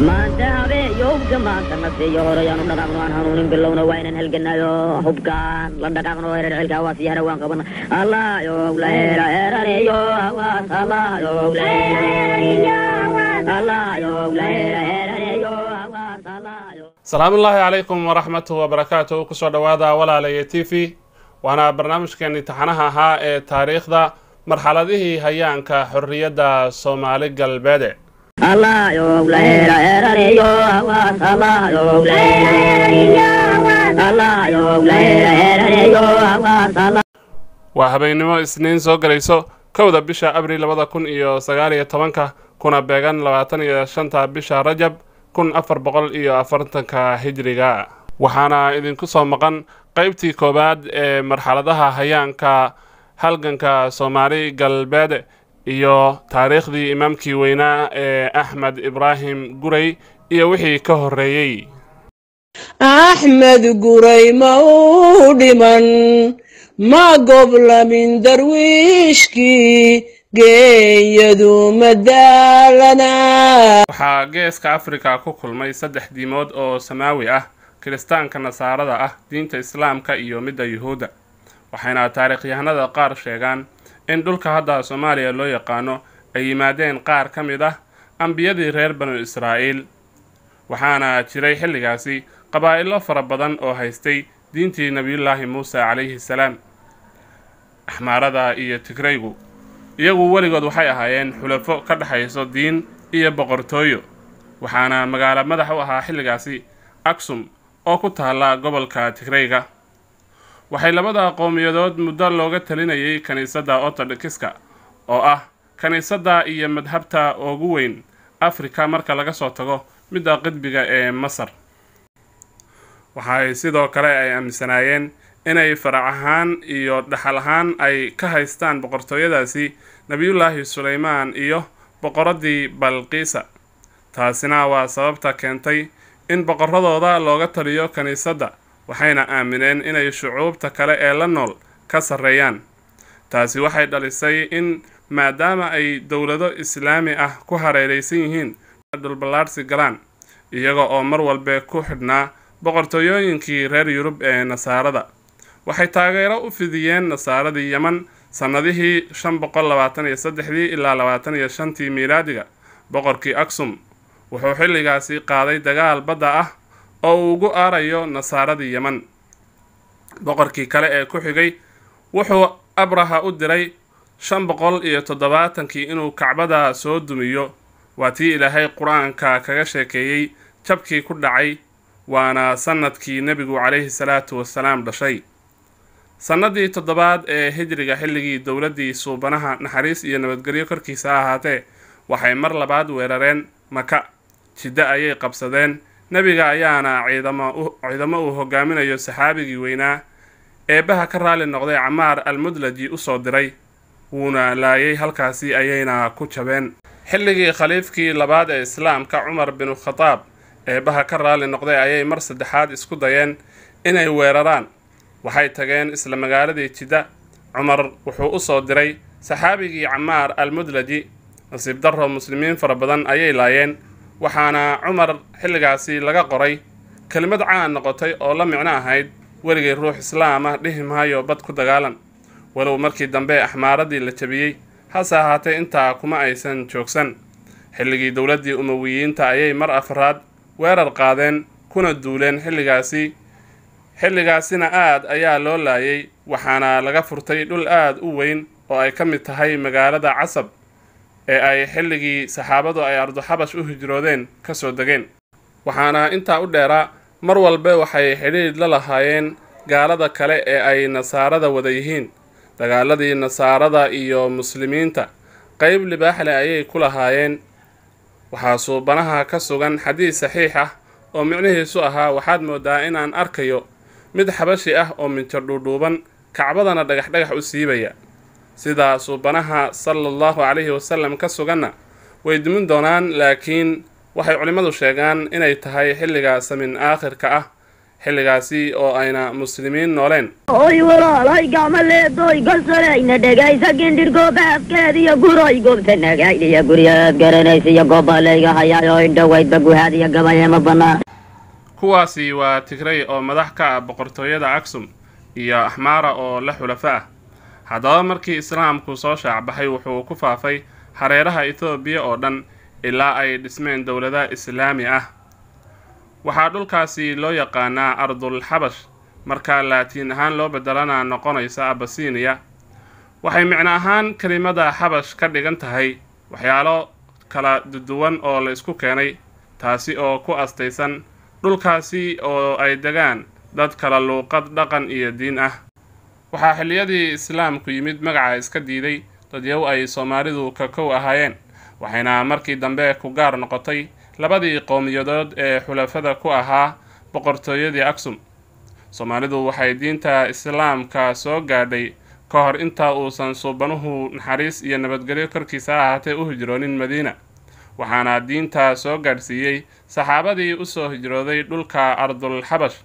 ما انتهى يوم كما تنسي يوريان ندقنا هنون باللون وين هلقنا يو حبكان لندقنا وين العلكا واسيانا وان قبنا الله يو ليرا يراني يو واس الله يو ليرا الله يو ليرا يراني يو واس الله يو. السلام الله عليكم ورحمة وبركاته. كسر دوادا ولا على تيفي وانا برنامج كان امتحانها ها تاريخ دا مرحلة ذي هيان كحرية دا صومالي قلبادة. الله يو ليرا يراني يو واس الله يو ليرا الله يو ليرا يراني يو واس الله. وهبينما سنين سو غريسو كودا بشا أبريل 2019 كنا بيغان 25 بشا رجب كن 440 هجريغا. waxaana idinku soo maqan qaybtii koobaad ee marxaladaha hayaanka halganka Soomaali galbeed iyo taariikhdii imaamkii weynaa ee Axmed Ibrahim Guray iyo wixii ka horeeyay. أحمد قري مودما ما قبل من درويشكي قيدوا مدالنا. waxaa geeska Afrika ku kulmay 3 diimood oo samaawi ah, kiristaanka nasaarada ah, diinta islaamka iyo midda yuhuuda. waxayna taariikhyahanada qaar sheegaan in dhulka hadda Soomaaliya loo yaqaano ay yimaadeen qaar ka mid ah ambiyadii reer Banu Israa'iil. waxaana jiray xilligaasi qabaa'ilo fara badan oo haystay diintii Nabiyullaahi Muuse calayhi salaam. Axmaarada iyo Tigraygu iyagu weligood waxay ahaayeen xulafo ka dhaxayso diin iyo boqortooyo. waxaana magaalo madax u ahaa xilligaasi Aksum oo ku taala gobolka Tigrayga. waxay labada qowmiyadood muddo looga talinayay kaniisadda Orthodoxiska oo ah kaniisadda iyo madhabta ugu weyn Afrika marka laga soo tago midda qidbiga ee Masar. waxay sidoo kale ay aaminsanaayeen inay farac ahaan iyo dhaxal ahaan ay ka haystaan boqortooyadaasi Nabiyullaahi Suleymaan iyo boqoradii Balqiisa. taasina waa sababta keentay in boqoradooda looga taliyo kaniisadda, waxayna aamineen inay shucuubta kale ee la nool ka sareeyaan. taasi waxay dhalisay in maadaama ay dawlado islaami ah ku hareeraysan yihiin dhulballaarsi galaan, iyaga oo mar walba ku xidhnaa boqortooyooyinkii reer Yurub ee nasaarada. waxay taageero u fidiyeen nasaaradii Yaman sanadihii 523 ilaa 25 miilaadiga. boqorkii Aksum wuxuu xilligaasi qaaday dagaal badda ah oo uu ugu aarayo nasaaradii Yaman. boqorkii kale ee ku xigay wuxuu Abraha u diray 570 inuu Kacbada soo dumiyo. waa tii Ilaahay Quraanka kaga sheekeeyay jabkii ku dhacay, waana sanadkii Nabigu calayhi salaatu wasalaam dhashay. sanadii 7 ee hijriga xilligii dawladii suubanaha naxariis iyo nabadgelyo korkiisa ahaatee waxay mar labaad weerareen Maka. Jidda ayay qabsadeen. nabiga ayaana ciidamo uu hogaaminayo saxaabigii weynaa eebaha ka raali noqday Camaar al-Mudlaji u soo diray, wuuna laayay. halkaasi ayayna ku jabeen. xilligii khaliifkii labaad ee islaamka Umar bin Khattab eebaha ka raali noqday ayay mar saddexaad isku dayeen inay weeraraan. waxay tageen isla magaaladii Jidda. Umar wuxuu u soo diray saxaabigii Camaar al-Mudlaji. nasiib darro muslimiin fara badan ayay laayeen. waxaana Umar xilligaasi laga qoray kelmad caan noqotay oo la micno ahayd weligii ruux islaam ah dhihi maayo bad ku dagaalan. walow markii dambe axmaaradii la jabiyey, hase ahaatee intaa kuma aysan joogsan. xilligii dawladii Umayyiyiinta ayay mar afraad weerar qaadeen kuna duuleen. xilligaasina aad ayaa loo laayay, waxaana laga furtay dhul aad u weyn oo ay ka mid tahay magaalada Casab ee ay xilligii saxaabadu ay ardu Xabash u hijroodeen ka soo degeen. waxaana intaa u dheeraa mar walba waxay xidhiidh la lahaayeen gaalada kale ee ay nasaarada wada yihiin. dagaaladii nasaarada iyo muslimiinta qayb libaax leh ayay ku lahaayeen. waxaa suubanaha ka sugan xadiis saxiix ah oo micnihiisu ahaa waxaad moodaa inaan arkayo mid xabashi ah oo minjar dhuudhuuban Kacbadana dhagax u siibaya. sida suubanaha sallallahu alayhi wasallam ka suganna way dumin doonaan, laakiin waxay culimadu sheegaan inay tahay xilliga samin aakhirka ah, xilligaasi oo ayna muslimiin nooleen. oy walaalay gacmaleedoy gasalayna dhegaysa gindirgoobaadkeediyo guroy gobtanagaydhiyo guryaad garanaysiyo gobolayga hayaayo indhawaydba guhaadiyo gabaye ma bannaan. kuwaasi waa Tigray oo madax ka ah boqortooyada Aksum iyo Axmaara oo la xulafo ah. haddaba markii islaamku soo shaacbaxay wuxuu ku faafay hareeraha Itoobiya oo dhan ilaa ay dhismeen dowlada islaami ah. waxaa dhulkaasi loo yaqaanaa Ardul Xabash, marka laatiin ahaan loo bedelana noqonaysa Abyssinia. waxay micno ahaan kelimada Xabash ka dhigan tahay waxyaalo kala duwan oo la isku keenay, taasi oo ku astaysan dhulkaasi oo ay degaan dad kala luuqad, dhaqan iyo diin ah. waxaa xilliyadii islaamku yimid magaca iska diiday dadyow ay Soomaalidu ka kow ahaayeen, waxayna markii dambe ku gaar noqotay labadii qowmiyadood ee xulafada ku ahaa boqortooyadii Aksum. Soomaalidu waxay diinta islaamka soo gaadhay ka hor inta uusan suubanuhu naxariis iyo nabadgelyo korkiisa ahaatee u hijroonin Madiina, waxaana diinta soo gaadhsiiyey saxaabadii u soo hijrooday dhulka Ardul Xabash.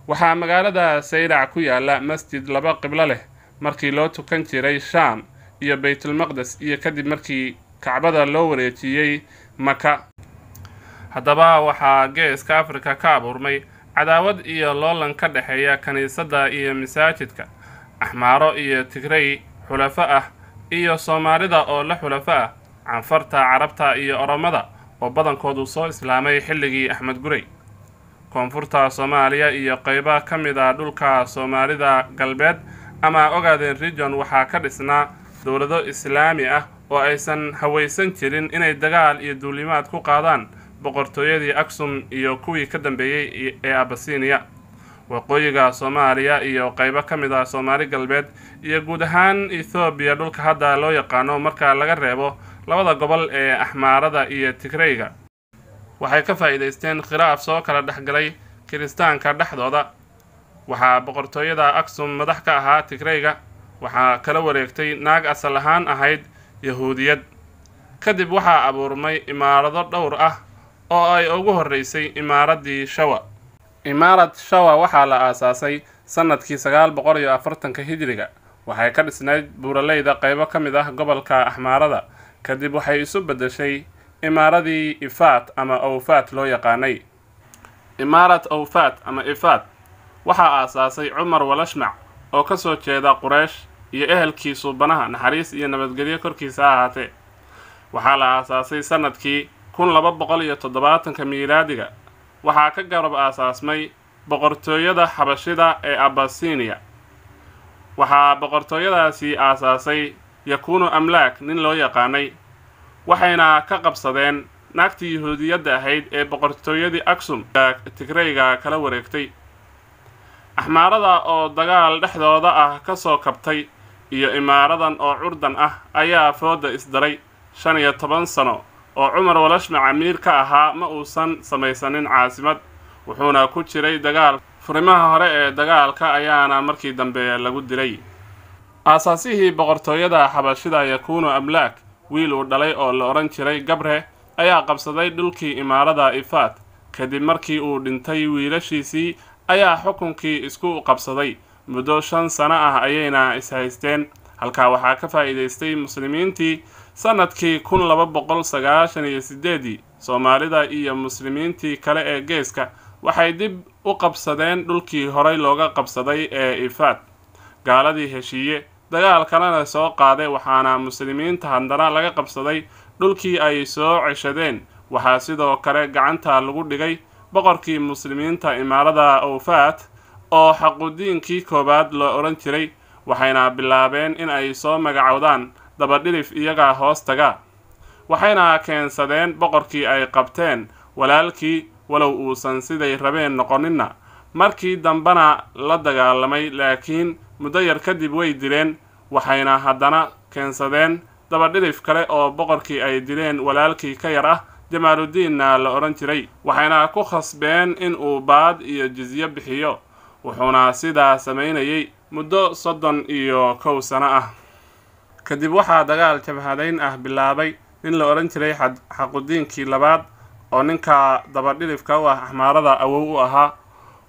waxaa magaalada Saylac ku yaala masjid laba qiblo leh markii loo tukan jiray Shaam iyo Baytulmaqdis iyo kadib markii Kacbada loo wareejiyey Maka. haddaba waxaa geeska Afrika ka abuurmay cadaawad iyo loolan ka dhexeeya kaniisadda iyo masaajidka, Axmaaro iyo Tigray xulafo ah iyo Soomaalida oo la xulafo ah, Canfarta, Carabta iyo Oromada oo badankoodu soo islaamay xilligii Axmed Gurey. koonfurta Soomaaliya iyo qaybo ka mid ah dhulka Soomaalida galbeed ama Ogaden region waxaa ka dhisnaa dowlado islaami ah oo aysan hawaysan jirin inay dagaal iyo duulimaad ku qaadaan boqortooyadii Aksum iyo kuwii ka dambeeyay ee Abyssinia. waqooyiga Soomaaliya iyo qaybo ka mid ah Soomaali galbeed iyo guud ahaan Itoobiya dhulka hadda loo yaqaano marka laga reebo labada gobol ee Axmaarada iyo Tigrayga waxay ka faa'iideysteen khilaaf soo kala dhaxgalay kiristaanka dhexdooda. waxaa boqortooyada Aksum madax ka ahaa Tigrayga, waxaa kala wareegtay naag asal ahaan ahayd Yahuudiyad. kadib waxaa abuurmay imaarado dhowr ah oo ay ugu horeysay imaaradii Shawa. imaarad Shawa waxaa la aasaasay sanadkii 940 hijriga. waxay ka dhisnayd buuraleyda qaybo ka mid ah gobolka Axmaarada. kadib waxay isu bedeshay imaaradii Ifaat ama Awfaat loo yaqaanay. imaarad Awfaat ama Ifaat waxaa aasaasay Cumar Walashmac oo ka soo jeeda Quraysh iyo ehelkii suubanaha naxariis iyo nabadgelyo korkiisa ahaatee. waxaa la aasaasay sanadkii 1270 miilaadiga. waxaa ka garab aasaasmay boqortooyada Xabashida ee Abyssinia. waxaa boqortooyadaasi aasaasay Yakuunu Amlaak nin loo yaqaanay, waxayna ka qabsadeen naagtii Yahuudiyadda ahayd ee boqortooyadii Aksum Tigrayga kala wareegtay. Axmaarada oo dagaal dhexdooda ah ka soo kabtay iyo imaaradan oo curdan ah ayaa fooda isdaray 15 sano oo Cumar Walashmac amiir ka ahaa ma uusan samaysanin caasimad, wuxuuna ku jiray dagaal. furimaha hore ee dagaalka ayaana markii dambe lagu dilay. aasaasihii boqortooyada Xabashida Yakuunu Amlaak, wiil uu dhalay oo la oran jiray Gabre, ayaa qabsaday dhulkii imaarada Ifaat. kadib markii uu dhintay wiilashiisii ayaa xukunkii isku qabsaday. muddo 5 sano ah ayayna ishaysteen. halkaa waxaa ka faa'iideystay muslimiintii. sanadkii 1298 Soomaalida iyo muslimiintii kale ee geeska waxay dib u qabsadeen dhulkii horey looga qabsaday ee Ifaat. gaaladii heshiiye dagaal kalena soo qaaday, waxaana muslimiinta haddana laga qabsaday dhulkii ay soo ceshadeen. waxaa sidoo kale gacanta lagu dhigay boqorkii muslimiinta imaarada Awfaat oo Xaqudiinkii koobaad loo oran jiray, waxayna bilaabeen in ay soo magacowdaan dabadhilif iyaga hoos taga. waxayna keensadeen boqorkii ay qabteen walaalkii walow uusan siday rabeen noqonina. markii dambana la dagaalamay, laakiin muddo yar kadib way dileen. waxayna haddana keensadeen dabadhilif kale oo boqorkii ay dileen walaalkii ka yar ah, Jamaaludiinna la oran jiray. waxayna ku khasbeen in uu baad iyo jizye bixiyo, wuxuuna sidaa sameynayay muddo 31 sano ah. kadib waxaa dagaal jabhadayn ah bilaabay nin la oran jiray Xaqudiinkii labaad oo ninka dabadhilifka u ah Axmaarada awow u ahaa.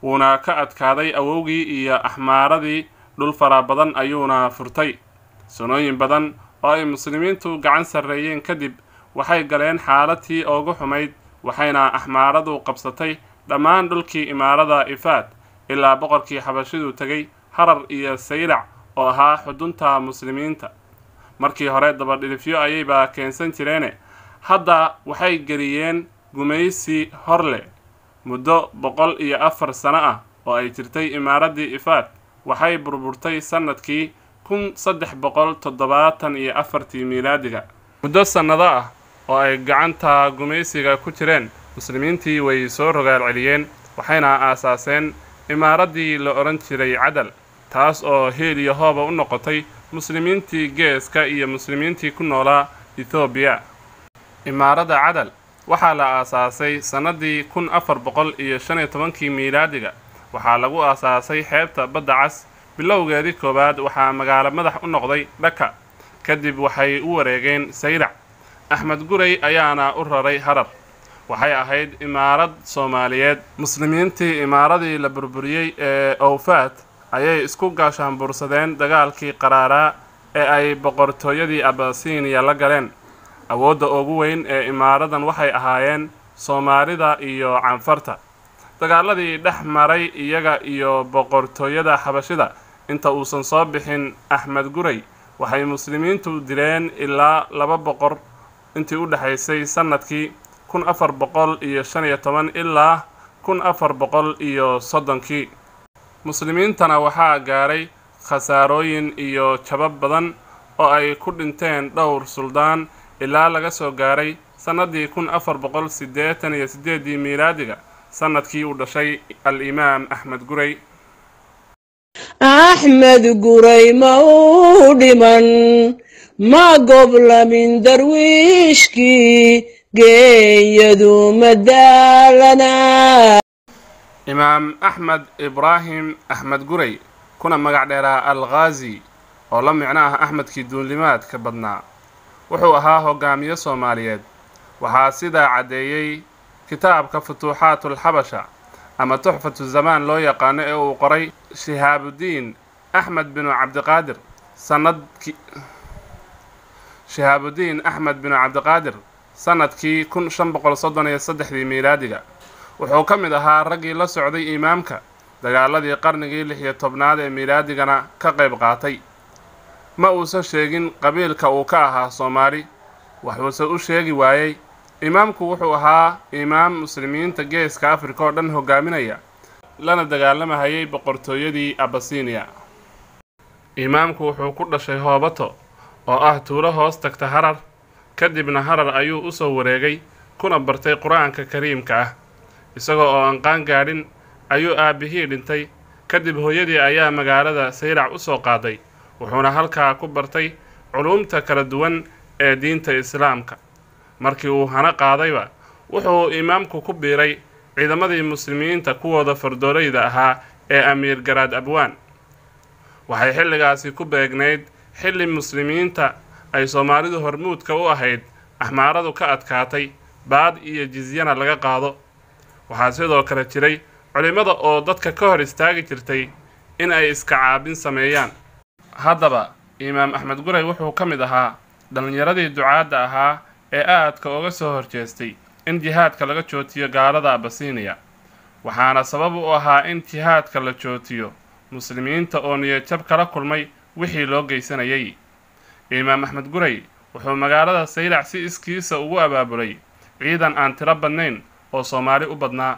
wuuna ka adkaaday awowgii iyo axmaaradii dhul fara badan ayuuna furtay. sanooyin badan oo ay muslimiintu gacan sarreeyeen kadib waxay galeen xaaladii ugu xumayd, waxayna axmaaradu qabsatay dhammaan dhulkii imaarada ifaad ilaa boqorkii xabashidu tegay harar iyo saylac oo ahaa xudunta muslimiinta. markii hore dabadhilifyo ayayba keensan jireene hadda waxay geliyeen gumaysi horle. muddo 104 sano ah oo ay jirtay imaaradii ifaad waxay burburtay sanadkii 1374 miilaadiga. muddo sannado ah oo ay gacanta gumaysiga ku jireen, muslimiintii way soo rogaal celiyeen waxayna aasaaseen imaaradii la oran jiray cadal, taas oo heel iyo hooba u noqotay muslimiintii geeska iyo muslimiintii ku noolaa Ethiopia. imaarada cadal waxaa la aasaasay sanadii 1415 miilaadiga. waxaa lagu aasaasay xeebta badda cas. bilowgeedii koowaad waxaa magaalo madax u noqday Dhaka, kadib waxay u wareegeen Saylac. Axmed Gurey ayaana u raray Harar. waxay ahayd imaarad Soomaaliyeed. muslimiintii imaaradii la burburiyey ee Awfaad ayay isku gaashaan bursadeen dagaalkii qaraaraa ee ay boqortooyadii Abyssinia la galeen. awoodda ugu weyn ee imaaradan waxay ahaayeen Soomaalida iyo Canfarta. dagaaladii dhex maray iyaga iyo boqortooyada Xabashida inta uusan soo bixin Axmed Gurey waxay muslimiintu dileen ilaa 2 boqor intii u dhaxaysay sanadkii 1415 ilaa 1430. muslimiintana waxaa gaaray khasaarooyin iyo jabab badan oo ay ku dhinteen dhowr suldaan ilaa laga soo gaaray sanadii 1488 miilaadiga, sanadkii uu dhashay al-imaam Axmed Gurey. axmed guray ma u dhiman ma goblamin darwiishkii geeyadu madaalana. imaam axmed ibraahim axmed gurey kuna magac dheeraa al-Ghazi oo la micno ah axmedkii duulimaadka badnaa, wuxuu ahaa hogaamiye Soomaaliyeed. waxaa sidaa cadeeyay kitaabka futuuxaatul xabasha ama tuxfatu zamaan loo yaqaano ee uu qoray Shihaabudiin Axmed bin Cabdiqaadir sanadkii 1533 miilaadiga. wuxuu ka mid ahaa raggii la socday imaamka dagaaladii qarnigii 16aad ee miilaadigana ka qayb qaatay. ma uusan sheegin qabiilka uu ka ahaa Soomaali, wuxuuse u sheegi waayay. imaamku wuxuu ahaa imaam muslimiinta geeska Afrika oo dhan hogaaminaya, lana dagaalamahayay boqortooyadii Abyssinia. imaamku wuxuu ku dhashay Hoobato oo ah tuulo hoos tagta Harar, kadibna Harar ayuu u soo wareegay kuna bartay Qur'aanka Kariimka ah. isagoo oo aan qaan gaadhin ayuu aabihii dhintay, kadib hooyadii ayaa magaalada Saylac u soo qaaday, wuxuuna halkaa ku bartay culuumta kala duwan ee diinta Islaamka. markii uu hana qaadayba wuxuu imaamku ku biiray ciidamadii muslimiinta kuwooda fardoolayda ahaa ee Amiir Garaad Abwaan. waxay xilligaasi ku beegnayd xilli muslimiinta ay Soomaalidu hormuudka u ahayd axmaaradu ka adkaatay, baad iyo jizyana laga qaado. waxaa sidoo kale jiray culimada oo dadka ka hor istaagi jirtay in ay iska caabin sameeyaan. haddaba imaam Axmed Gurey wuxuu ka mid ahaa dhalinyaradii ducaadda ahaa ee aadka uga soo horjeestay in jihaadka laga jootiyo gaalada Abyssinia, waxaana sabab u ahaa in jihaadka la jootiyo muslimiinta oo niyad-jab kala kulmay wixii loo geysanayay. imaam Axmed Gurey wuxuu magaalada Saylac si iskiisa ugu abaabulay ciidan aan tiro badnayn oo Soomaali u badnaa.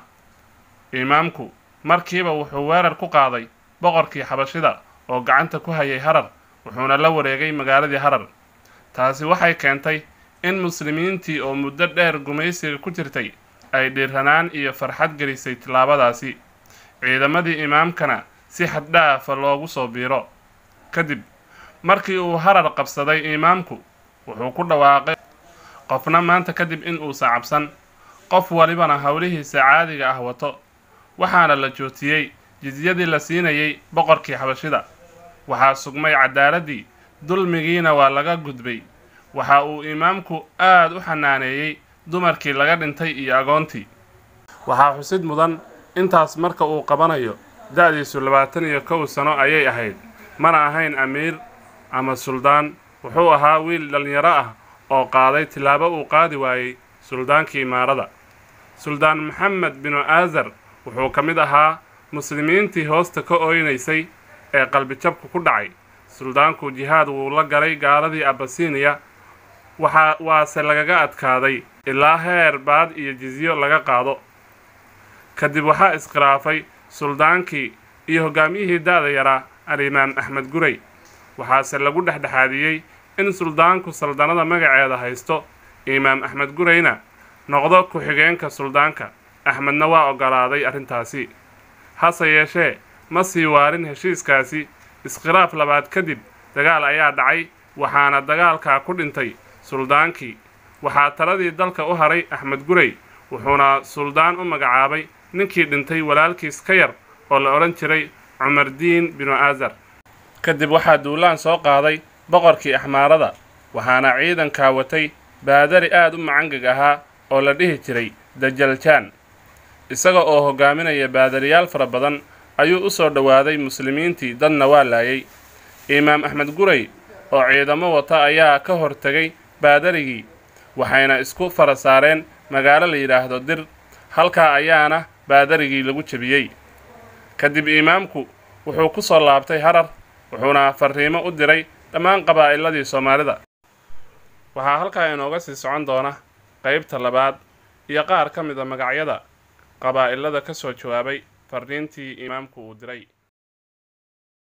imaamku markiiba wuxuu weerar ku qaaday boqorkii Xabashida oo gacanta ku hayay Harar, wuxuuna la wareegay magaaladii Harar. taasi waxay keentay in muslimiintii oo muddo dheer gumaysiga ku jirtay ay dhiiranaan iyo farxad gelisay tilaabadaasi. ciidamadii imaamkana si xad dhaafa loogu soo biiro. kadib markii uu Harar qabsaday, imaamku wuxuu ku dhawaaqay qofna maanta kadib in uusan cabsan, qof walibana hawlihiisa caadiga ah wato. waxaana la jootiyey jizyadii la siinayay boqorkii Xabashida. waxaa sugmay cadaaladii, dulmigiina waa laga gudbay. waxa uu imaamku aad u xanaaneeyay dumarkii laga dhintay iyo agoontii. waxaa xusid mudan intaas marka uu qabanayo da'diisu 21 sano ayay ahayd, mana ahayn amiir ama suldaan. wuxuu ahaa wiil dhalinyaro ah oo qaaday tilaabo uu qaadi waayey suldaankii imaarada. suldaan maxamed binu aazar wuxuu ka mid ahaa muslimiintii hoosta ka ooynaysay ee qalbijabku ku dhacay. suldaanku jihaad wuu la galay gaaladii abasiiniya, waase lagaga adkaaday ilaa heer baad iyo jizyo laga qaado. kadib waxaa iskhilaafay suldaankii iyo hogaamiyihii da'da yaraa alimaam axmed gurey, waxaase lagu dhexdhexaadiyey in suldaanku saldanada magaceeda haysto, imaam axmed gureyna noqdo ku-xigeenka suldaanka. axmedna waa ogolaaday arrintaasi. hase yeeshee ma sii waarin heshiiskaasi. iskhilaaf labaad kadib dagaal ayaa dhacay, waxaana dagaalkaa ku dhintay suldaankii. waxaa taladii dalka u haray axmed gurey, wuxuuna suldaan u magacaabay ninkii dhintay walaalkiis ka yar oo la odhan jiray cumar diin binu aazar. kadib waxaa duulaan soo qaaday boqorkii axmaarada, waxaana ciidankaa watay baadari aad u macangeg ahaa oo la dhihi jiray dajaljaan. isaga oo hogaaminaya baadariyaal fara badan ayuu u soo dhowaaday muslimiintii, dadna waa laayay. imaam axmed gurey oo ciidamo wata ayaa ka hortegay baadarigii, waxayna isku fara saareen magaalo la yidhaahdo dir. halkaa ayaana baadarigii lagu jebiyey. kadib imaamku wuxuu ku soo laabtay harar, wuxuuna farriimo u diray dhammaan qabaa'iladii Soomaalida. waxaa halkaa inooga sii socon doona qaybta labaad iyo qaar ka mid a magacyada qabaa'ilada ka soo jawaabay farriintii imaamku uu diray.